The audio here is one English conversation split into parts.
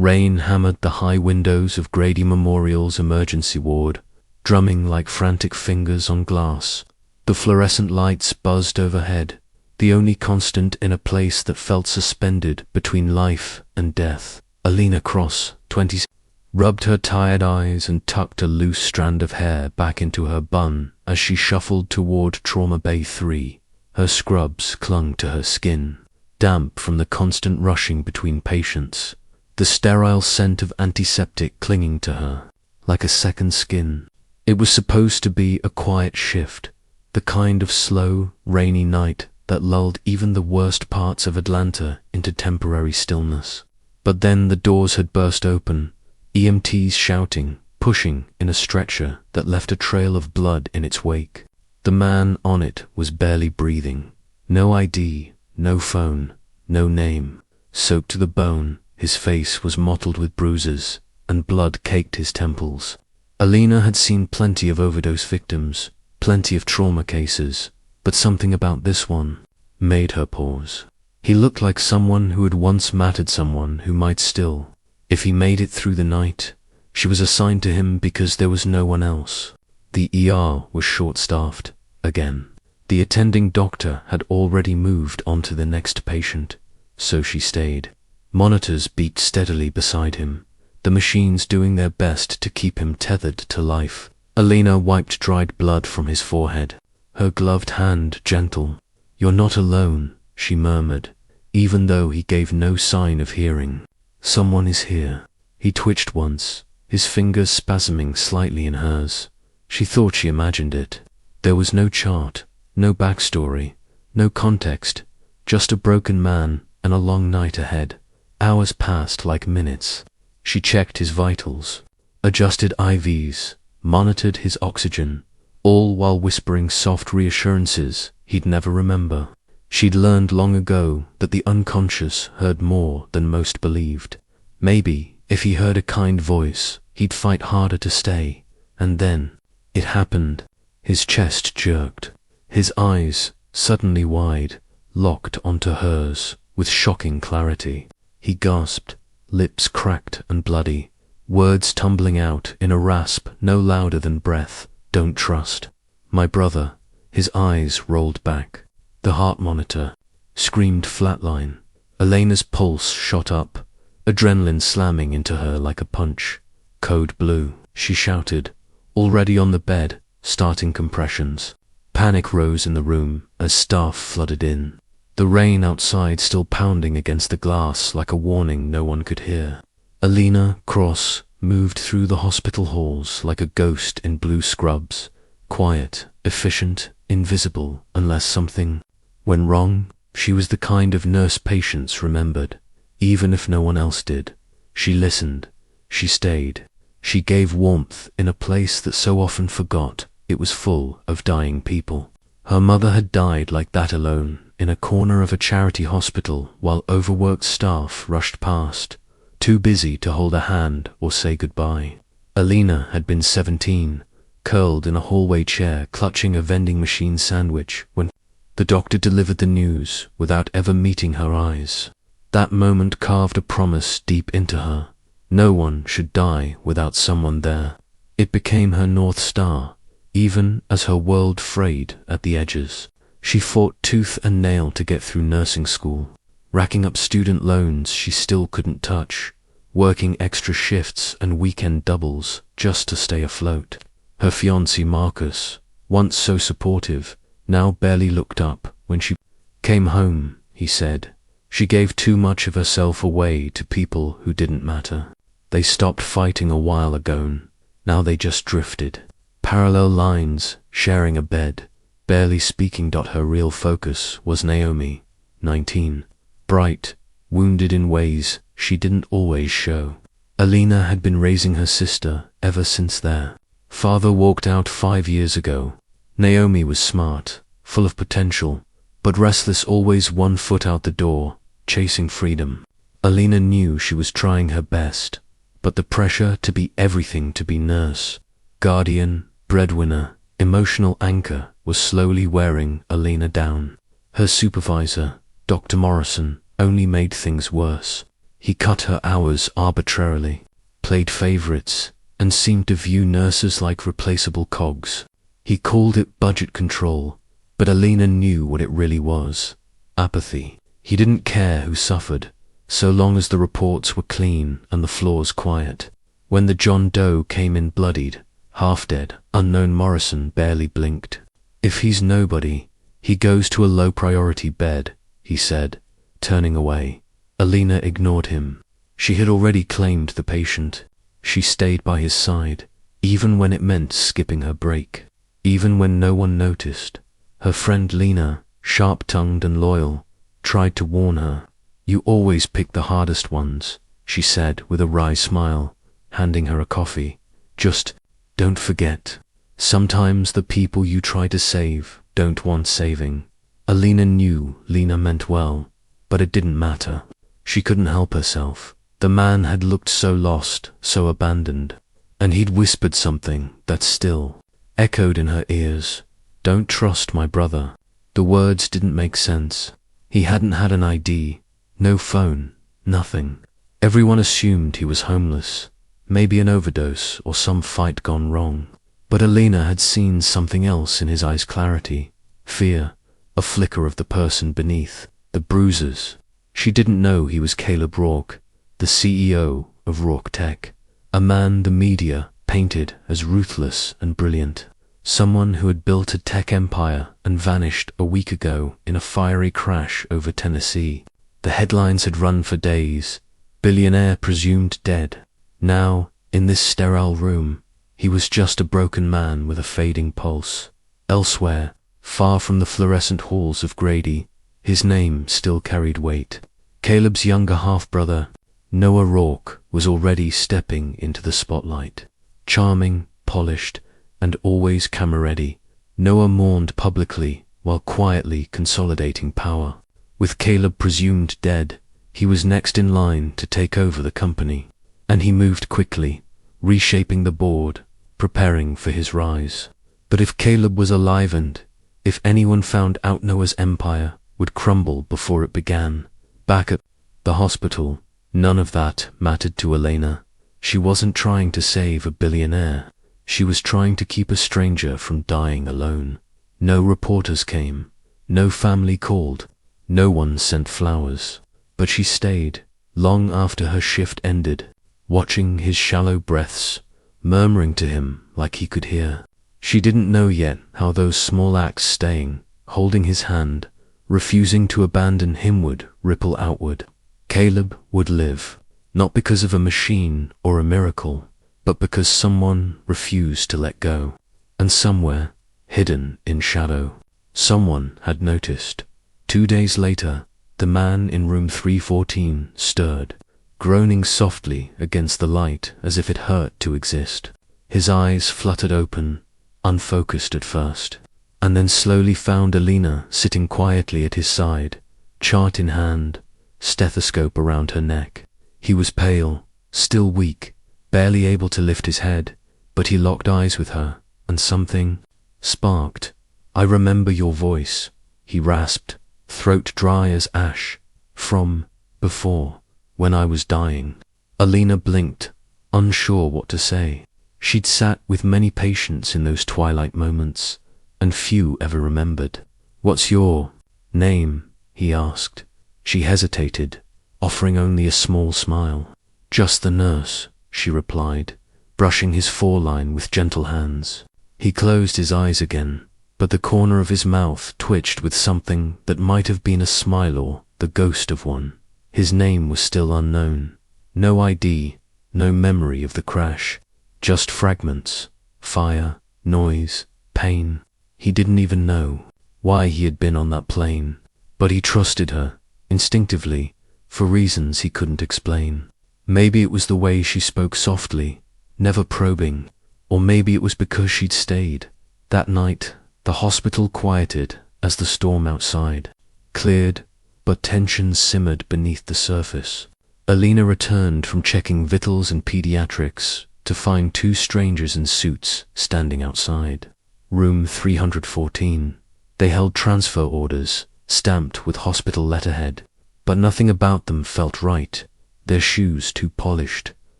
Rain hammered the high windows of Grady Memorial's emergency ward, drumming like frantic fingers on glass. The fluorescent lights buzzed overhead, the only constant in a place that felt suspended between life and death. Alina Cross, 20, rubbed her tired eyes and tucked a loose strand of hair back into her bun as she shuffled toward Trauma Bay 3. Her scrubs clung to her skin, damp from the constant rushing between patients, the sterile scent of antiseptic clinging to her, like a second skin. It was supposed to be a quiet shift, the kind of slow, rainy night that lulled even the worst parts of Atlanta into temporary stillness. But then the doors had burst open, EMTs shouting, pushing in a stretcher that left a trail of blood in its wake. The man on it was barely breathing. No ID, no phone, no name. Soaked to the bone, his face was mottled with bruises, and blood caked his temples. Alina had seen plenty of overdose victims, plenty of trauma cases, but something about this one made her pause. He looked like someone who had once mattered, someone who might still. If he made it through the night, she was assigned to him because there was no one else. The ER was short-staffed, again. The attending doctor had already moved on to the next patient, so she stayed. Monitors beat steadily beside him, the machines doing their best to keep him tethered to life. Alina wiped dried blood from his forehead, her gloved hand gentle. "You're not alone," she murmured, even though he gave no sign of hearing. "Someone is here." He twitched once, his fingers spasming slightly in hers. She thought she imagined it. There was no chart, no backstory, no context, just a broken man and a long night ahead. Hours passed like minutes. She checked his vitals, adjusted IVs, monitored his oxygen, all while whispering soft reassurances he'd never remember. She'd learned long ago that the unconscious heard more than most believed. Maybe, if he heard a kind voice, he'd fight harder to stay. And then, it happened. His chest jerked. His eyes, suddenly wide, locked onto hers with shocking clarity. He gasped, lips cracked and bloody, words tumbling out in a rasp no louder than breath. "Don't trust my brother." His eyes rolled back. The heart monitor screamed flatline. Elena's pulse shot up, adrenaline slamming into her like a punch. "Code blue," she shouted, already on the bed, starting compressions. Panic rose in the room as staff flooded in, the rain outside still pounding against the glass like a warning no one could hear. Alina Cross moved through the hospital halls like a ghost in blue scrubs, quiet, efficient, invisible unless something went wrong. She was the kind of nurse patients remembered, even if no one else did. She listened, she stayed, she gave warmth in a place that so often forgot it was full of dying people. Her mother had died like that alone, in a corner of a charity hospital while overworked staff rushed past, too busy to hold a hand or say goodbye. Alina had been 17, curled in a hallway chair clutching a vending machine sandwich when the doctor delivered the news without ever meeting her eyes. That moment carved a promise deep into her. No one should die without someone there. It became her North Star, even as her world frayed at the edges. She fought tooth and nail to get through nursing school, racking up student loans she still couldn't touch, working extra shifts and weekend doubles just to stay afloat. Her fiancé Marcus, once so supportive, now barely looked up when she came home, he said. She gave too much of herself away to people who didn't matter. They stopped fighting a while ago, now they just drifted. Parallel lines, sharing a bed, barely speaking. Her real focus was Naomi, 19, bright, wounded in ways she didn't always show. Alina had been raising her sister ever since their father walked out 5 years ago. Naomi was smart, full of potential, but restless, always 1 foot out the door, chasing freedom. Alina knew she was trying her best, but the pressure to be everything, to be nurse, guardian, breadwinner, emotional anchor, was slowly wearing Alina down. Her supervisor, Dr. Morrison, only made things worse. He cut her hours arbitrarily, played favorites, and seemed to view nurses like replaceable cogs. He called it budget control, but Alina knew what it really was: apathy. He didn't care who suffered, so long as the reports were clean and the floors quiet. When the John Doe came in bloodied, half-dead, unknown Morrison barely blinked. "If he's nobody, he goes to a low-priority bed," he said, turning away. Alina ignored him. She had already claimed the patient. She stayed by his side, even when it meant skipping her break, even when no one noticed. Her friend Lena, sharp-tongued and loyal, tried to warn her. "You always pick the hardest ones," she said with a wry smile, handing her a coffee. "Just don't forget, sometimes the people you try to save don't want saving." Alina knew Lena meant well, but it didn't matter. She couldn't help herself. The man had looked so lost, so abandoned, and he'd whispered something that still echoed in her ears. "Don't trust my brother." The words didn't make sense. He hadn't had an ID, no phone, nothing. Everyone assumed he was homeless, maybe an overdose or some fight gone wrong. But Alina had seen something else in his eyes: clarity, fear, a flicker of the person beneath, the bruises. She didn't know he was Caleb Rourke, the CEO of Rourke Tech, a man the media painted as ruthless and brilliant, someone who had built a tech empire and vanished a week ago in a fiery crash over Tennessee. The headlines had run for days: "Billionaire presumed dead." Now, in this sterile room, he was just a broken man with a fading pulse. Elsewhere, far from the fluorescent halls of Grady, his name still carried weight. Caleb's younger half-brother, Noah Rourke, was already stepping into the spotlight. Charming, polished, and always camera-ready, Noah mourned publicly while quietly consolidating power. With Caleb presumed dead, he was next in line to take over the company, and he moved quickly, reshaping the board, preparing for his rise. But if Caleb was alive, and if anyone found out, Noah's empire would crumble before it began. Back at the hospital, none of that mattered to Alina. She wasn't trying to save a billionaire. She was trying to keep a stranger from dying alone. No reporters came, no family called, no one sent flowers. But she stayed, long after her shift ended, watching his shallow breaths, murmuring to him like he could hear. She didn't know yet how those small acts, staying, holding his hand, refusing to abandon him, would ripple outward. Caleb would live, not because of a machine or a miracle, but because someone refused to let go. And somewhere, hidden in shadow, someone had noticed. 2 days later, the man in room 314 stirred, groaning softly against the light as if it hurt to exist. His eyes fluttered open, unfocused at first, and then slowly found Alina sitting quietly at his side, chart in hand, stethoscope around her neck. He was pale, still weak, barely able to lift his head, but he locked eyes with her, and something sparked. "I remember your voice," he rasped, throat dry as ash, "from before, when I was dying." Alina blinked, unsure what to say. She'd sat with many patients in those twilight moments, and few ever remembered. "What's your name?" he asked. She hesitated, offering only a small smile. "Just the nurse," she replied, brushing his foreline with gentle hands. He closed his eyes again, but the corner of his mouth twitched with something that might have been a smile or the ghost of one. His name was still unknown. No ID, no memory of the crash, just fragments, fire, noise, pain. He didn't even know why he had been on that plane, but he trusted her, instinctively, for reasons he couldn't explain. Maybe it was the way she spoke softly, never probing, or maybe it was because she'd stayed. That night, the hospital quieted as the storm outside cleared, but tension simmered beneath the surface. Alina returned from checking vitals and pediatrics to find 2 strangers in suits standing outside. Room 314. They held transfer orders, stamped with hospital letterhead, but nothing about them felt right. their shoes too polished,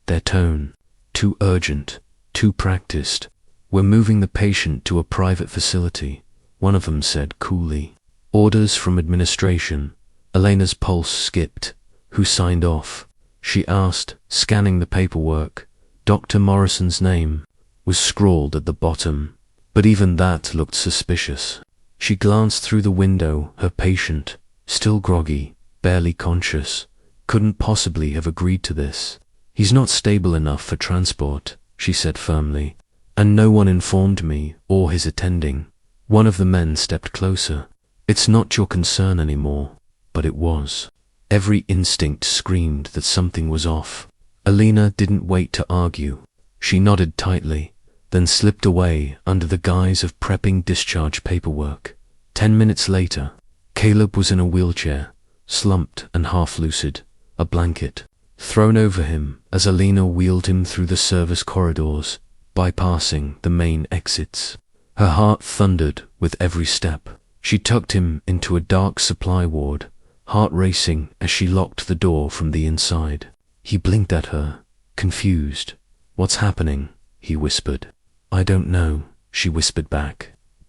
their tone too urgent, too practiced. "We're moving the patient to a private facility," one of them said coolly. "Orders from administration." Elena's pulse skipped. "Who signed off?" she asked, scanning the paperwork. Dr. Morrison's name was scrawled at the bottom, but even that looked suspicious. She glanced through the window. Her patient, still groggy, barely conscious, couldn't possibly have agreed to this. "He's not stable enough for transport," she said firmly, "and no one informed me or his attending." One of the men stepped closer. "It's not your concern anymore," but it was. Every instinct screamed that something was off. Elena didn't wait to argue. She nodded tightly, then slipped away under the guise of prepping discharge paperwork. 10 minutes later, Caleb was in a wheelchair, slumped and half-lucid, a blanket thrown over him as Elena wheeled him through the service corridors, bypassing the main exits. Her heart thundered with every step. She tucked him into a dark supply ward, heart racing as she locked the door from the inside. He blinked at her, confused. "What's happening?" he whispered. "I don't know," she whispered back,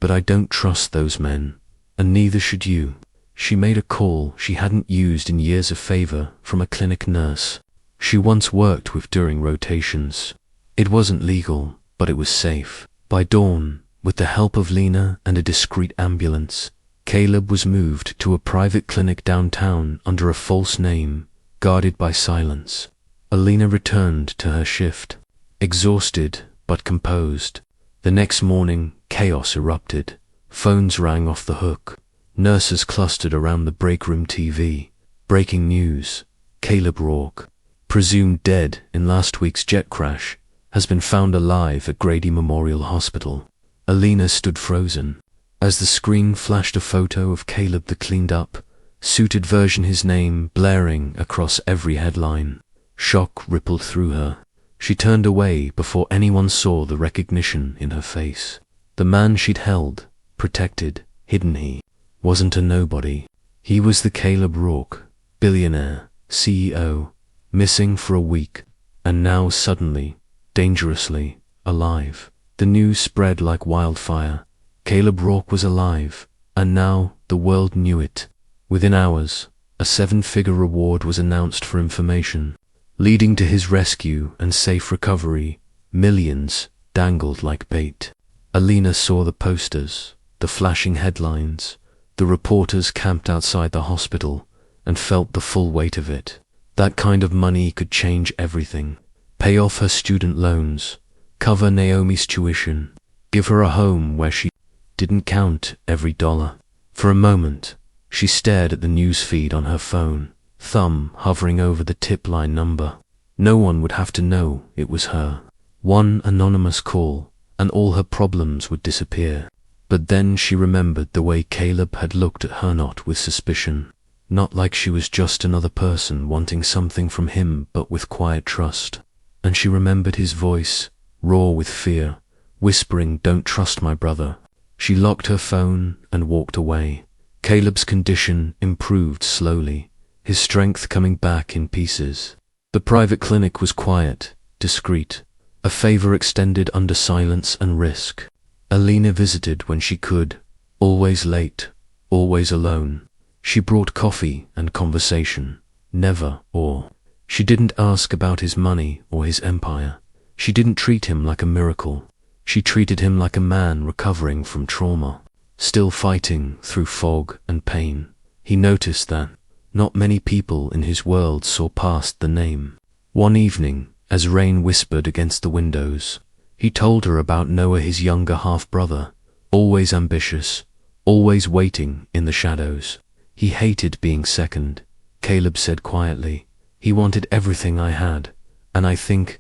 "but I don't trust those men, and neither should you." She made a call she hadn't used in years, a favor from a clinic nurse she once worked with during rotations. It wasn't legal, but it was safe. By dawn, with the help of Lena and a discreet ambulance, Caleb was moved to a private clinic downtown under a false name, guarded by silence. Elena returned to her shift, exhausted but composed. The next morning, chaos erupted. Phones rang off the hook. Nurses clustered around the break room TV. Breaking news: Caleb Rourke, presumed dead in last week's jet crash, has been found alive at Grady Memorial Hospital. Elena stood frozen as the screen flashed a photo of Caleb, the cleaned-up, suited version, his name blaring across every headline. Shock rippled through her. She turned away before anyone saw the recognition in her face. The man she'd held, protected, hidden, he wasn't a nobody. He was the Caleb Rourke, billionaire, CEO, missing for a week, and now suddenly, dangerously, alive. The news spread like wildfire. Caleb Rourke was alive, and now the world knew it. Within hours, a 7-figure reward was announced for information, leading to his rescue and safe recovery. Millions dangled like bait. Elena saw the posters, the flashing headlines, the reporters camped outside the hospital, and felt the full weight of it. That kind of money could change everything. Pay off her student loans, cover Naomi's tuition, give her a home where she didn't count every dollar. For a moment, she stared at the news feed on her phone, thumb hovering over the tip line number. No one would have to know it was her. One anonymous call, and all her problems would disappear. But then she remembered the way Caleb had looked at her, not with suspicion, not like she was just another person wanting something from him, but with quiet trust. And she remembered his voice, raw with fear, whispering, "Don't trust my brother." She locked her phone and walked away. Caleb's condition improved slowly, his strength coming back in pieces. The private clinic was quiet, discreet, a favor extended under silence and risk. Elena visited when she could, always late, always alone. She brought coffee and conversation, never or. She didn't ask about his money or his empire. She didn't treat him like a miracle. She treated him like a man recovering from trauma, still fighting through fog and pain. He noticed that not many people in his world saw past the name. One evening, as rain whispered against the windows, he told her about Noah, his younger half-brother, always ambitious, always waiting in the shadows. He hated being second, Caleb said quietly. He wanted everything I had, and I think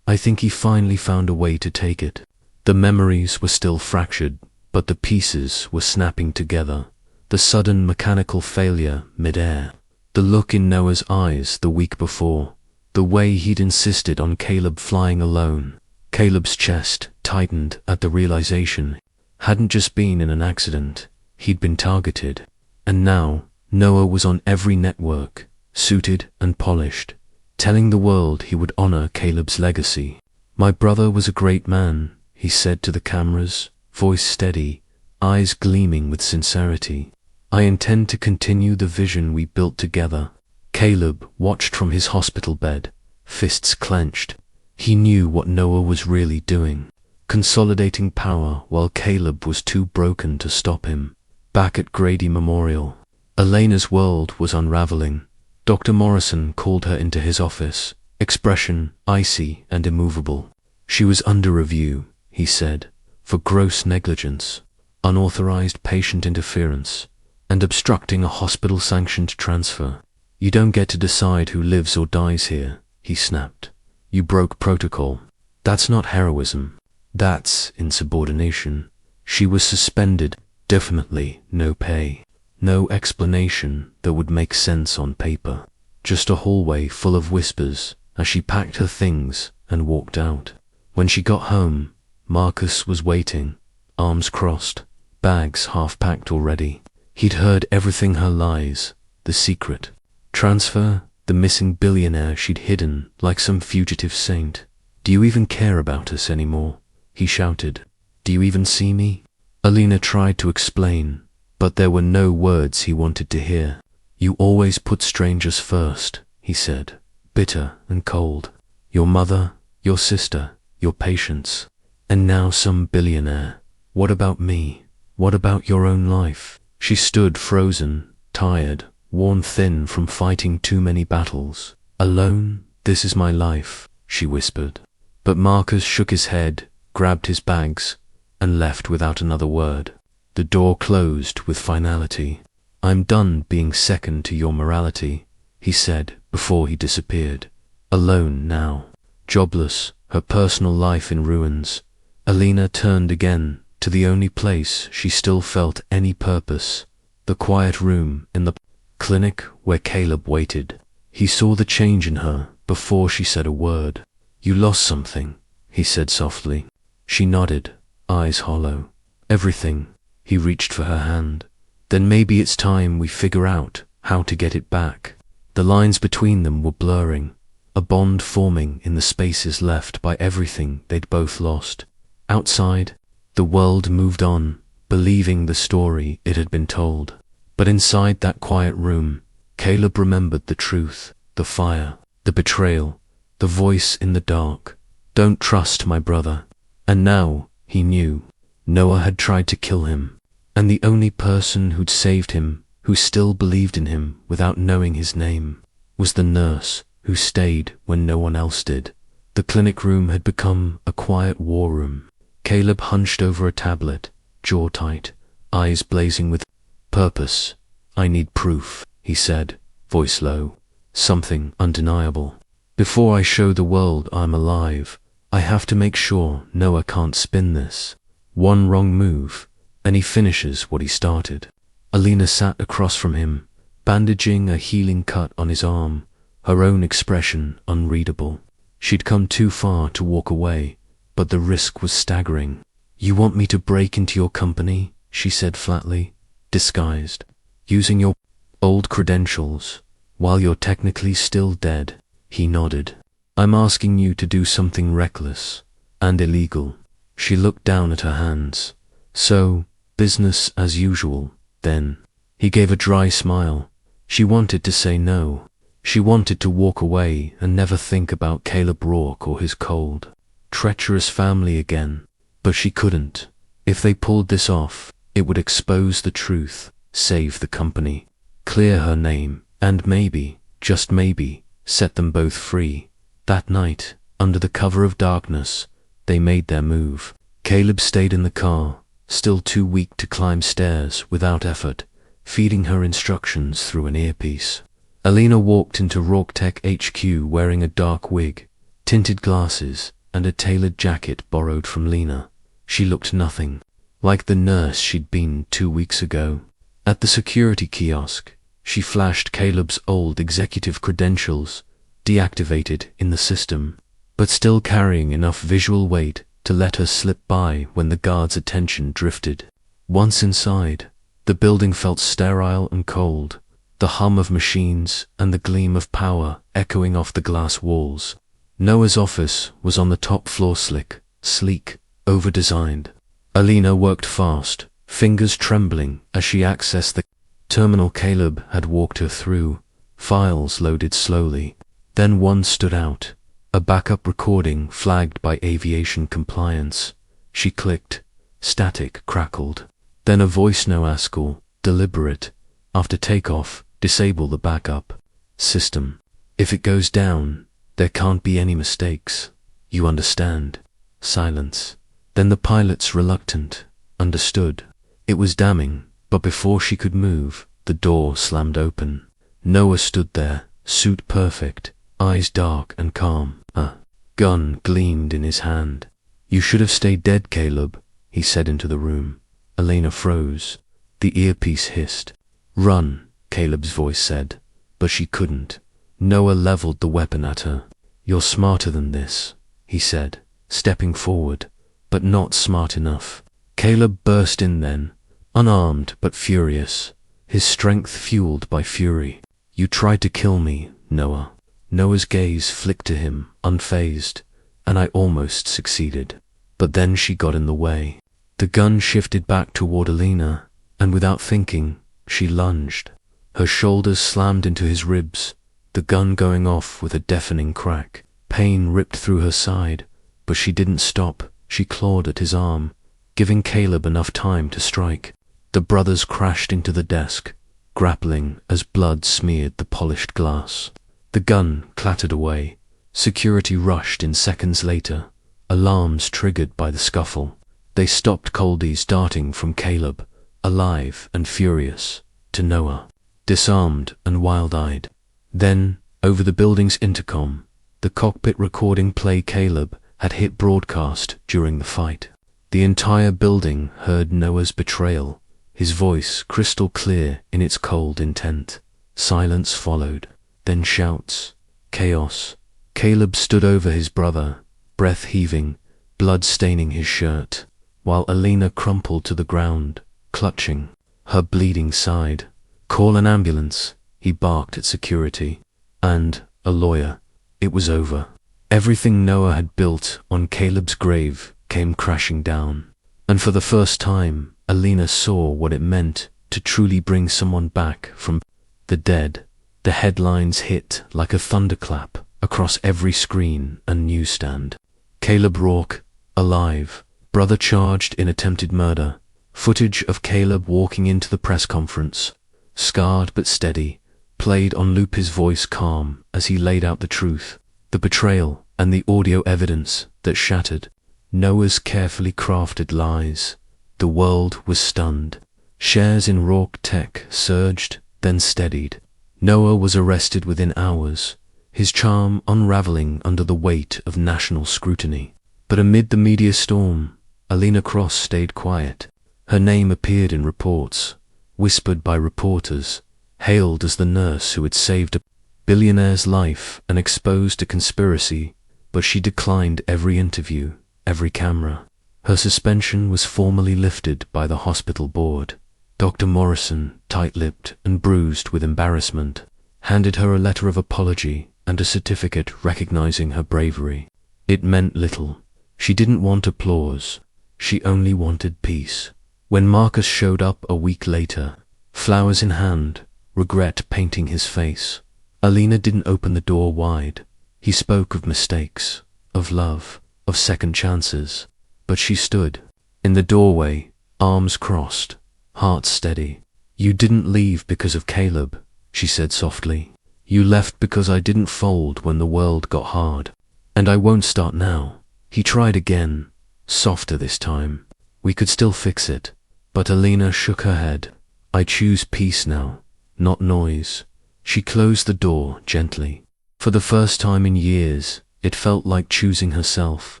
he finally found a way to take it. The memories were still fractured, but the pieces were snapping together. The sudden mechanical failure mid-air, the look in Noah's eyes the week before, the way he'd insisted on Caleb flying alone. Caleb's chest tightened at the realization. Hadn't just been in an accident, he'd been targeted. And now, Noah was on every network, suited and polished, telling the world he would honor Caleb's legacy. "My brother was a great man," he said to the cameras, voice steady, eyes gleaming with sincerity. "I intend to continue the vision we built together." Caleb watched from his hospital bed, fists clenched. He knew what Noah was really doing, consolidating power while Caleb was too broken to stop him. Back at Grady Memorial, Elena's world was unraveling. Dr. Morrison called her into his office, expression icy and immovable. She was under review, he said, for gross negligence, unauthorized patient interference, and obstructing a hospital-sanctioned transfer. "You don't get to decide who lives or dies here," he snapped. "You broke protocol. That's not heroism. That's insubordination." She was suspended, definitely no pay, no explanation that would make sense on paper. Just a hallway full of whispers as she packed her things and walked out. When she got home, Marcus was waiting, arms crossed, bags half-packed already. He'd heard everything, her lies, the secret. Transfer, the missing billionaire she'd hidden like some fugitive saint. "Do you even care about us anymore?" he shouted. "Do you even see me?" Elena tried to explain, but there were no words he wanted to hear. "You always put strangers first," he said, bitter and cold. "Your mother, your sister, your patients, and now some billionaire. What about me? What about your own life?" She stood frozen, tired, worn thin from fighting too many battles. "Alone, this is my life," she whispered. But Marcus shook his head, grabbed his bags, and left without another word. The door closed with finality. "I'm done being second to your morality," he said before he disappeared. Alone now, jobless, her personal life in ruins, Elena turned again to the only place she still felt any purpose, the quiet room in the clinic where Caleb waited. He saw the change in her before she said a word. "You lost something," he said softly. She nodded, eyes hollow. "Everything." He reached for her hand. "Then maybe it's time we figure out how to get it back." The lines between them were blurring, a bond forming in the spaces left by everything they'd both lost. Outside, the world moved on, believing the story it had been told. But inside that quiet room, Caleb remembered the truth, the fire, the betrayal, the voice in the dark. "Don't trust my brother." And now, he knew, Noah had tried to kill him, and the only person who'd saved him, who still believed in him without knowing his name, was the nurse who stayed when no one else did. The clinic room had become a quiet war room. Caleb hunched over a tablet, jaw tight, eyes blazing with purpose. "I need proof," he said, voice low. "Something undeniable. Before I show the world I'm alive, I have to make sure Noah can't spin this. One wrong move, and he finishes what he started." Elena sat across from him, bandaging a healing cut on his arm, her own expression unreadable. She'd come too far to walk away, but the risk was staggering. "You want me to break into your company?" she said flatly. "Disguised, using your old credentials, while you're technically still dead." He nodded. "I'm asking you to do something reckless and illegal." She looked down at her hands. "So, business as usual, then." He gave a dry smile. She wanted to say no. She wanted to walk away and never think about Caleb Rourke or his cold, treacherous family again. But she couldn't. If they pulled this off, it would expose the truth, save the company, clear her name, and maybe, just maybe, set them both free. That night, under the cover of darkness, they made their move. Caleb stayed in the car, still too weak to climb stairs without effort, feeding her instructions through an earpiece. Elena walked into Rourke Tech HQ wearing a dark wig, tinted glasses, and a tailored jacket borrowed from Lena. She looked nothing like the nurse she'd been 2 weeks ago. At the security kiosk, she flashed Caleb's old executive credentials, deactivated in the system, but still carrying enough visual weight to let her slip by when the guard's attention drifted. Once inside, the building felt sterile and cold. the hum of machines and the gleam of power echoing off the glass walls. Noah's office was on the top floor, slick, sleek, over-designed. Alina worked fast, fingers trembling as she accessed the terminal Caleb had walked her through. Files loaded slowly. Then one stood out, a backup recording flagged by aviation compliance. She clicked. Static crackled. Then a voice, Noascal, deliberate. After takeoff, disable the backup system. If it goes down, there can't be any mistakes. You understand? Silence. Then the pilot's reluctant, understood. It was damning, but before she could move, the door slammed open. Noah stood there, suit perfect, eyes dark and calm. A gun gleamed in his hand. You should have stayed dead, Caleb, he said into the room. Alina froze. The earpiece hissed. Run, Caleb's voice said, but she couldn't. Noah leveled the weapon at her. You're smarter than this, he said, stepping forward, but not smart enough. Caleb burst in then, unarmed but furious, his strength fueled by fury. You tried to kill me, Noah. Noah's gaze flicked to him, unfazed, and I almost succeeded. But then she got in the way. The gun shifted back toward Alina, and without thinking, she lunged. Her shoulders slammed into his ribs, the gun going off with a deafening crack. Pain ripped through her side, but she didn't stop. She clawed at his arm, giving Caleb enough time to strike. The brothers crashed into the desk, grappling as blood smeared the polished glass. The gun clattered away. Security rushed in seconds later, alarms triggered by the scuffle. They stopped Coldies darting from Caleb, alive and furious, to Noah, disarmed and wild-eyed. Then, over the building's intercom, the cockpit recording play Caleb had hit broadcast during the fight. The entire building heard Noah's betrayal, his voice crystal clear in its cold intent. Silence followed, then shouts, chaos. Caleb stood over his brother, breath heaving, blood staining his shirt, while Alina crumpled to the ground, clutching her bleeding side. Call an ambulance, he barked at security. And a lawyer. It was over. Everything Noah had built on Caleb's grave came crashing down. And for the first time, Alina saw what it meant to truly bring someone back from the dead. The headlines hit like a thunderclap across every screen and newsstand. Caleb Rourke, alive. Brother charged in attempted murder. Footage of Caleb walking into the press conference, scarred but steady, played on loop, his voice calm as he laid out the truth, the betrayal, and the audio evidence that shattered Noah's carefully crafted lies. The world was stunned. Shares in Rourke Tech surged, then steadied. Noah was arrested within hours, his charm unraveling under the weight of national scrutiny. But amid the media storm, Alina Cross stayed quiet. Her name appeared in reports, whispered by reporters, hailed as the nurse who had saved a billionaire's life and exposed a conspiracy, but she declined every interview, every camera. Her suspension was formally lifted by the hospital board. Dr. Morrison, tight-lipped and bruised with embarrassment, handed her a letter of apology and a certificate recognizing her bravery. It meant little. She didn't want applause. She only wanted peace. When Marcus showed up a week later, flowers in hand, regret painting his face, Alina didn't open the door wide. He spoke of mistakes, of love, of second chances, but she stood in the doorway, arms crossed, heart steady. You didn't leave because of Caleb, she said softly. You left because I didn't fold when the world got hard. And I won't start now. He tried again, softer this time. We could still fix it. But Alina shook her head. I choose peace now, not noise. She closed the door gently. For the first time in years, it felt like choosing herself.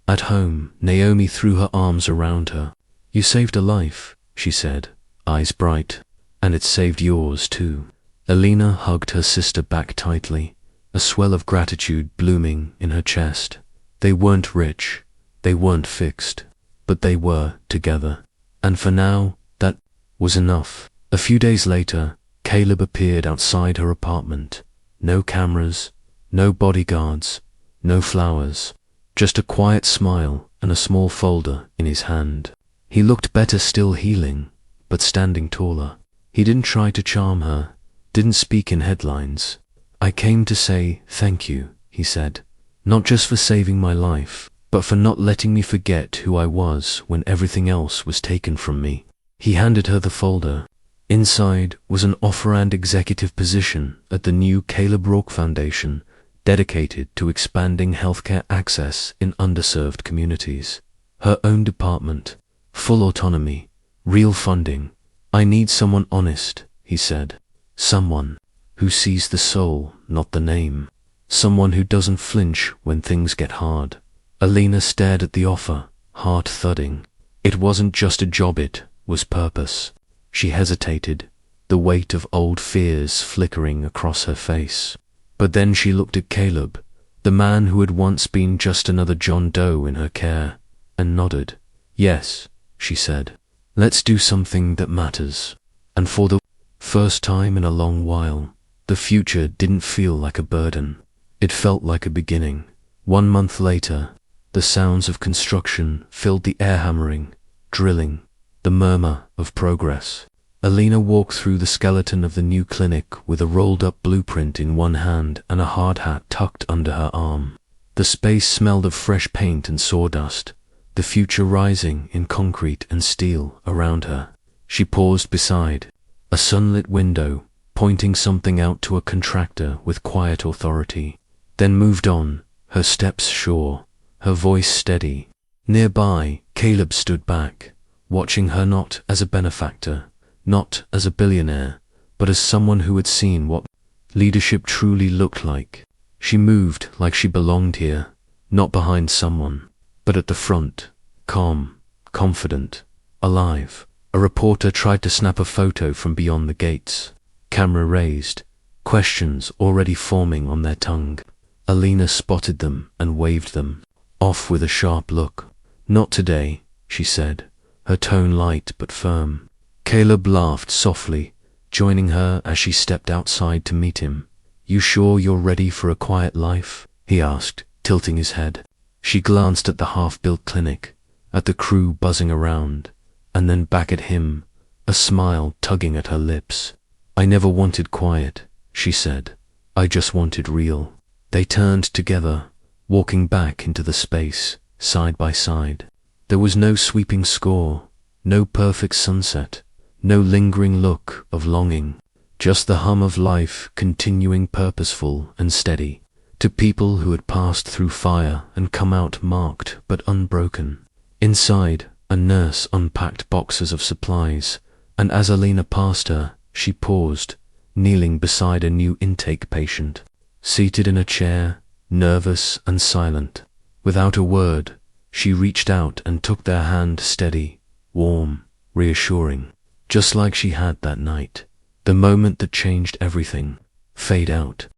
At home, Naomi threw her arms around her. You saved a life, she said, eyes bright. And it saved yours too. Alina hugged her sister back tightly, a swell of gratitude blooming in her chest. They weren't rich, they weren't fixed, but they were together. And for now, that was enough. A few days later, Caleb appeared outside her apartment. No cameras, no bodyguards, no flowers, just a quiet smile and a small folder in his hand. He looked better, still healing, but standing taller. He didn't try to charm her, didn't speak in headlines. "I came to say thank you," he said. "Not just for saving my life, but for not letting me forget who I was when everything else was taken from me." He handed her the folder. Inside was an offer and executive position at the new Caleb Rourke Foundation, dedicated to expanding healthcare access in underserved communities. Her own department, full autonomy, real funding. "I need someone honest," he said. "Someone who sees the soul, not the name. Someone who doesn't flinch when things get hard." Alina stared at the offer, heart thudding. It wasn't just a job, it was purpose. She hesitated, the weight of old fears flickering across her face. But then she looked at Caleb, the man who had once been just another John Doe in her care, and nodded. "Yes," she said. "Let's do something that matters." And for the first time in a long while, the future didn't feel like a burden. It felt like a beginning. 1 month later, the sounds of construction filled the air, hammering, drilling, the murmur of progress. Alina walked through the skeleton of the new clinic with a rolled-up blueprint in one hand and a hard hat tucked under her arm. The space smelled of fresh paint and sawdust, the future rising in concrete and steel around her. She paused beside a sunlit window, pointing something out to a contractor with quiet authority, then moved on, her steps sure, her voice steady. Nearby, Caleb stood back, watching her not as a benefactor, not as a billionaire, but as someone who had seen what leadership truly looked like. She moved like she belonged here, not behind someone, but at the front, calm, confident, alive. A reporter tried to snap a photo from beyond the gates. Camera raised, questions already forming on their tongue. Alina spotted them and waved them off with a sharp look. "Not today," she said, her tone light but firm. Caleb laughed softly, joining her as she stepped outside to meet him. "You sure you're ready for a quiet life?" he asked, tilting his head. She glanced at the half-built clinic, at the crew buzzing around, and then back at him, a smile tugging at her lips. "I never wanted quiet," she said. "I just wanted real." They turned together, walking back into the space, side by side. There was no sweeping score, no perfect sunset, no lingering look of longing, just the hum of life continuing, purposeful and steady, to people who had passed through fire and come out marked but unbroken. Inside, a nurse unpacked boxes of supplies, and as Alina passed her, she paused, kneeling beside a new intake patient. Seated in a chair, nervous and silent, without a word, she reached out and took their hand, steady, warm, reassuring, just like she had that night. The moment that changed everything. Fade out.